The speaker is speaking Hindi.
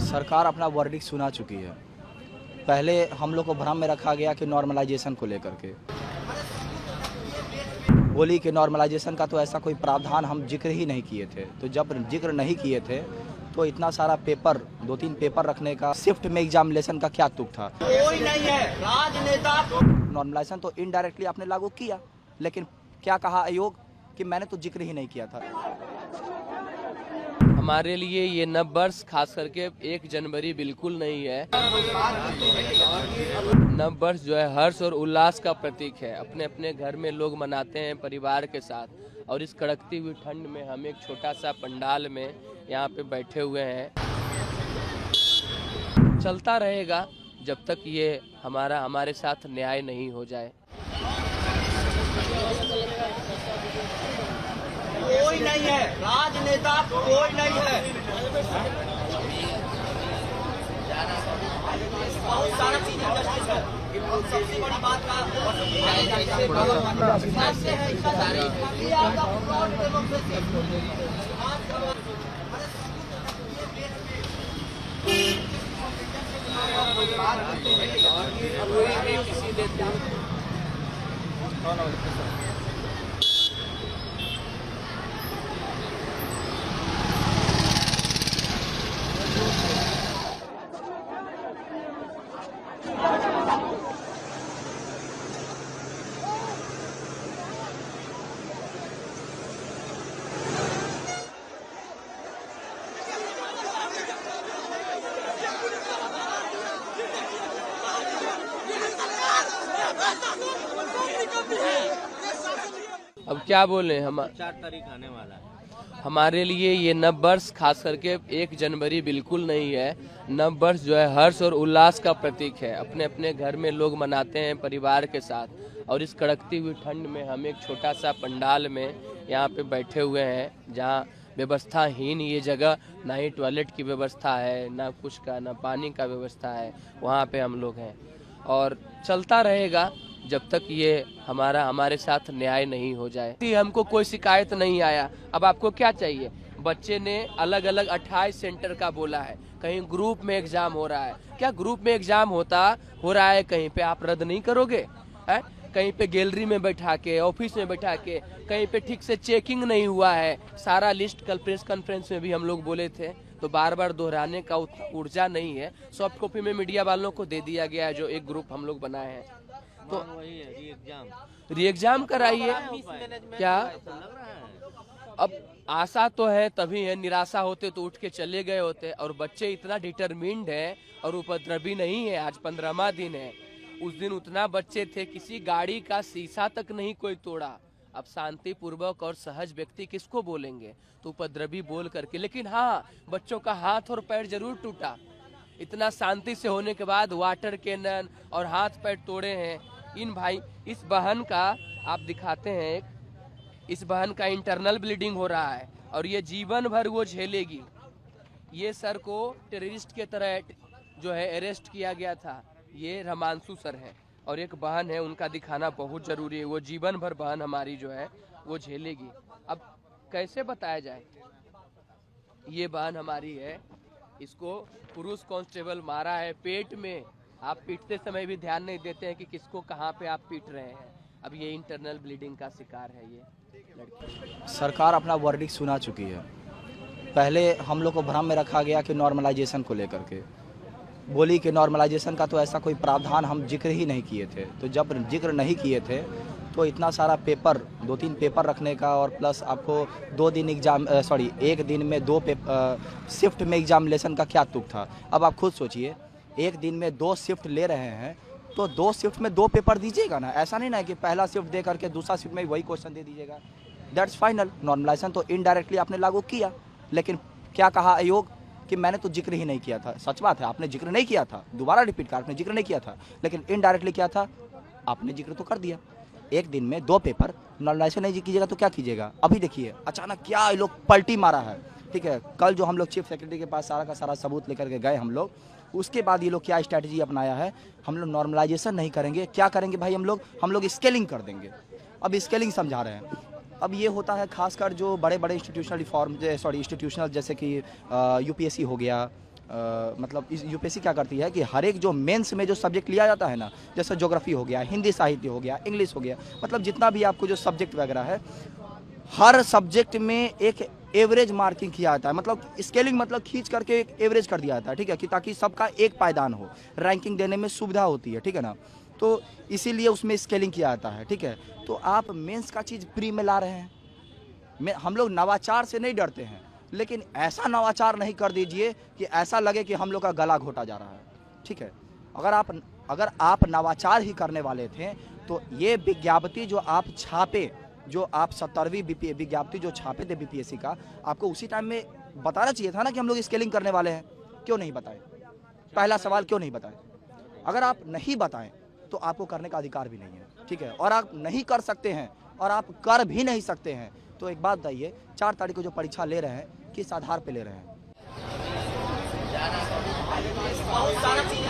सरकार अपना वर्डिक्ट सुना चुकी है। पहले हम लोग को भ्रम में रखा गया कि नॉर्मलाइजेशन को लेकर के बोली कि नॉर्मलाइजेशन का तो ऐसा कोई प्रावधान हम जिक्र ही नहीं किए थे। तो जब जिक्र नहीं किए थे तो इतना सारा पेपर, 2-3 पेपर रखने का, शिफ्ट में एग्जामिनेशन का क्या तुक था? कोई नहीं है राजनेता। नॉर्मलाइजेशन तो इनडायरेक्टली आपने लागू किया, लेकिन क्या कहा आयोग कि मैंने तो जिक्र ही नहीं किया था। हमारे लिए ये नव वर्ष खास करके 1 जनवरी बिल्कुल नहीं है। नव वर्ष जो है हर्ष और उल्लास का प्रतीक है। अपने अपने घर में लोग मनाते हैं परिवार के साथ, और इस कड़कती हुई ठंड में हम एक छोटा सा पंडाल में यहाँ पे बैठे हुए हैं। चलता रहेगा जब तक ये हमारे साथ न्याय नहीं हो जाए। कोई नहीं है राजनेता, कोई नहीं है। बहुत सारा चीज इंडस्ट्रीज है। सबसे बड़ी बात का अब क्या बोले हम, 4 तारीख आने वाला है। हमारे लिए ये नव वर्ष खास करके 1 जनवरी बिल्कुल नहीं है। नव वर्ष जो है हर्ष और उल्लास का प्रतीक है। अपने अपने घर में लोग मनाते हैं परिवार के साथ, और इस कड़कती हुई ठंड में हम एक छोटा सा पंडाल में यहाँ पे बैठे हुए हैं, जहाँ व्यवस्थाहीन ये जगह, ना ही टॉयलेट की व्यवस्था है, ना कुछ का, ना पानी का व्यवस्था है। वहाँ पे हम लोग हैं, और चलता रहेगा जब तक ये हमारे साथ न्याय नहीं हो जाए। हमको कोई शिकायत नहीं आया। अब आपको क्या चाहिए? बच्चे ने अलग अलग 28 सेंटर का बोला है। कहीं ग्रुप में एग्जाम हो रहा है। क्या ग्रुप में एग्जाम हो रहा है कहीं पे आप रद्द नहीं करोगे? है कहीं पे गैलरी में बैठा के, ऑफिस में बैठा के, कहीं पे ठीक से चेकिंग नहीं हुआ है। सारा लिस्ट कल प्रेस कॉन्फ्रेंस में भी हम लोग बोले थे, तो बार बार दोहराने का ऊर्जा नहीं है। सॉफ्ट कॉपी में मीडिया वालों को दे दिया गया है, जो एक ग्रुप हम लोग बनाए हैं। तो वही है री एग्जाम कराइए। क्या अब आशा तो है, तभी है, निराशा होते तो उठ के चले गए होते। और बच्चे इतना डिटरमिन्ड है और उपद्रवी नहीं है। आज 15वां दिन है। उस दिन उतना बच्चे थे, किसी गाड़ी का शीशा तक नहीं कोई तोड़ा। अब शांति पूर्वक और सहज व्यक्ति किसको बोलेंगे? तो उपद्रवी बोल करके। लेकिन हाँ, बच्चों का हाथ और पैर जरूर टूटा। इतना शांति से होने के बाद वाटर कैनन और हाथ पैर तोड़े हैं इन भाई। इस बहन का आप दिखाते हैं, इस बहन का इंटरनल ब्लीडिंग हो रहा है, और ये जीवन भर वो झेलेगी। ये सर को टेररिस्ट के तरह जो है अरेस्ट किया गया था। ये रमांशु सर है, और एक बहन है, उनका दिखाना बहुत जरूरी है। वो जीवन भर बहन हमारी जो है वो झेलेगी। अब कैसे बताया जाए? ये बहन हमारी है, इसको पुरुष कांस्टेबल मारा है पेट में। आप पीटते समय भी ध्यान नहीं देते हैं कि किसको कहाँ पे आप पीट रहे हैं। अब ये इंटरनल ब्लीडिंग का शिकार है ये लड़की। सरकार अपना वर्डिक्ट सुना चुकी है। पहले हम लोग को भ्रम में रखा गया कि नॉर्मलाइजेशन को लेकर के बोली कि नॉर्मलाइजेशन का तो ऐसा कोई प्रावधान हम जिक्र ही नहीं किए थे। तो जब जिक्र नहीं किए थे तो इतना सारा पेपर, 2-3 पेपर रखने का, और प्लस आपको 2 दिन एक दिन में 2 शिफ्ट में एग्जामिनेशन का क्या तुक था? अब आप खुद सोचिए, एक दिन में 2 शिफ्ट ले रहे हैं, तो 2 शिफ्ट में 2 पेपर दीजिएगा ना। ऐसा नहीं ना कि पहला शिफ्ट दे करके दूसरा शिफ्ट में वही क्वेश्चन दे दीजिएगा। That's final. नॉर्मलाइजेशन तो इनडायरेक्टली आपने लागू किया, लेकिन क्या कहा आयोग कि मैंने तो जिक्र ही नहीं किया था। सच बात है, आपने जिक्र नहीं किया था। दोबारा रिपीट कर, आपने जिक्र नहीं किया था, लेकिन इनडायरेक्टली क्या था, आपने जिक्र तो कर दिया। एक दिन में 2 पेपर नॉर्मलाइजेशन नहीं कीजिएगा तो क्या कीजिएगा? अभी देखिए अचानक क्या ये लोग पलटी मारा है। ठीक है, कल जो हम लोग चीफ सेक्रेटरी के पास सारा का सारा सबूत लेकर के गए हम लोग, उसके बाद ये लोग क्या स्ट्रैटेजी अपनाया है, हम लोग नॉर्मलाइजेशन नहीं करेंगे, क्या करेंगे भाई, हम लोग स्केलिंग कर देंगे। अब स्केलिंग समझा रहे हैं। अब ये होता है खासकर जो बड़े बड़े इंस्टीट्यूशनल रिफॉर्म, इंस्टीट्यूशनल जैसे कि यूपीएससी हो गया, मतलब इस यूपीएससी क्या करती है कि हर एक जो मेंस में जो सब्जेक्ट लिया जाता है ना, जैसे ज्योग्राफी हो गया, हिंदी साहित्य हो गया, इंग्लिश हो गया, मतलब जितना भी आपको जो सब्जेक्ट वगैरह है, हर सब्जेक्ट में एक एवरेज मार्किंग किया जाता है, मतलब स्केलिंग मतलब खींच करके एक एवरेज कर दिया जाता है, ठीक है, कि ताकि सबका एक पायदान हो, रैंकिंग देने में सुविधा होती है, ठीक है ना। तो इसीलिए उसमें स्केलिंग किया जाता है, ठीक है। तो आप मेंस का चीज़ प्री में ला रहे हैं। हम लोग नवाचार से नहीं डरते हैं, लेकिन ऐसा नवाचार नहीं कर दीजिए कि ऐसा लगे कि हम लोग का गला घोटा जा रहा है, ठीक है। अगर आप नवाचार ही करने वाले थे तो ये विज्ञप्ति जो आप छापे, जो आप 70वीं विज्ञप्ति जो छापे थे बीपीएससी का, आपको उसी टाइम में बताना चाहिए था ना कि हम लोग स्केलिंग करने वाले हैं। क्यों नहीं बताए? पहला सवाल क्यों नहीं बताए? अगर आप नहीं बताएं तो आपको करने का अधिकार भी नहीं है, ठीक है। और आप नहीं कर सकते हैं और आप कर भी नहीं सकते हैं, तो एक बात बताइए, 4 तारीख को जो परीक्षा ले रहे हैं किस आधार पे ले रहे हैं? बहुत सारा चीज